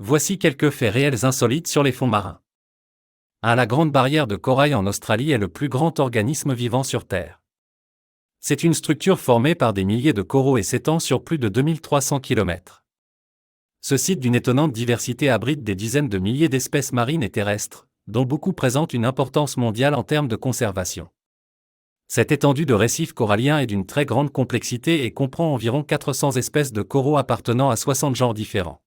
Voici quelques faits réels insolites sur les fonds marins. La Grande Barrière de Corail en Australie est le plus grand organisme vivant sur Terre. C'est une structure formée par des milliers de coraux et s'étend sur plus de 2300 km. Ce site d'une étonnante diversité abrite des dizaines de milliers d'espèces marines et terrestres, dont beaucoup présentent une importance mondiale en termes de conservation. Cette étendue de récifs coralliens est d'une très grande complexité et comprend environ 400 espèces de coraux appartenant à 60 genres différents.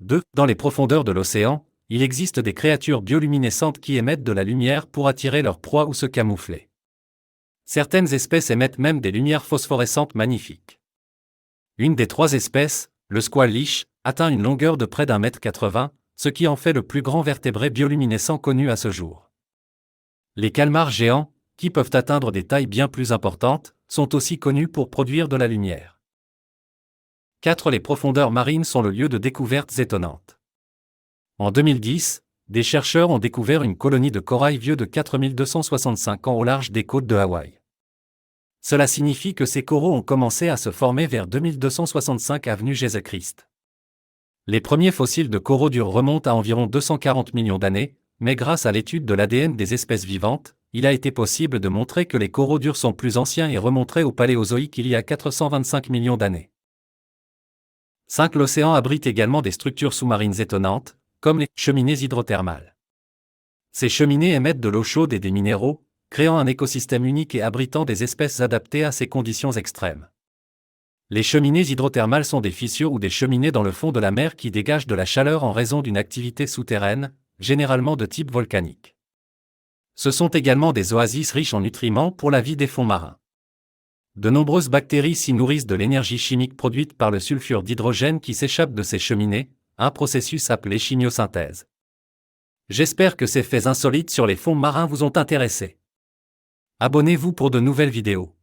2. Dans les profondeurs de l'océan, il existe des créatures bioluminescentes qui émettent de la lumière pour attirer leur proie ou se camoufler. Certaines espèces émettent même des lumières phosphorescentes magnifiques. Une des 3 espèces, le squale leash, atteint une longueur de près d'1,80 m, ce qui en fait le plus grand vertébré bioluminescent connu à ce jour. Les calmars géants, qui peuvent atteindre des tailles bien plus importantes, sont aussi connus pour produire de la lumière. 4. Les profondeurs marines sont le lieu de découvertes étonnantes. En 2010, des chercheurs ont découvert une colonie de corail vieux de 4265 ans au large des côtes de Hawaï. Cela signifie que ces coraux ont commencé à se former vers 2265 avenue Jésus-Christ. Les premiers fossiles de coraux durs remontent à environ 240 millions d'années, mais grâce à l'étude de l'ADN des espèces vivantes, il a été possible de montrer que les coraux durs sont plus anciens et remonteraient au Paléozoïque il y a 425 millions d'années. 5. L'océan abrite également des structures sous-marines étonnantes, comme les cheminées hydrothermales. Ces cheminées émettent de l'eau chaude et des minéraux, créant un écosystème unique et abritant des espèces adaptées à ces conditions extrêmes. Les cheminées hydrothermales sont des fissures ou des cheminées dans le fond de la mer qui dégagent de la chaleur en raison d'une activité souterraine, généralement de type volcanique. Ce sont également des oasis riches en nutriments pour la vie des fonds marins. De nombreuses bactéries s'y nourrissent de l'énergie chimique produite par le sulfure d'hydrogène qui s'échappe de ces cheminées, un processus appelé chimiosynthèse. J'espère que ces faits insolites sur les fonds marins vous ont intéressé. Abonnez-vous pour de nouvelles vidéos.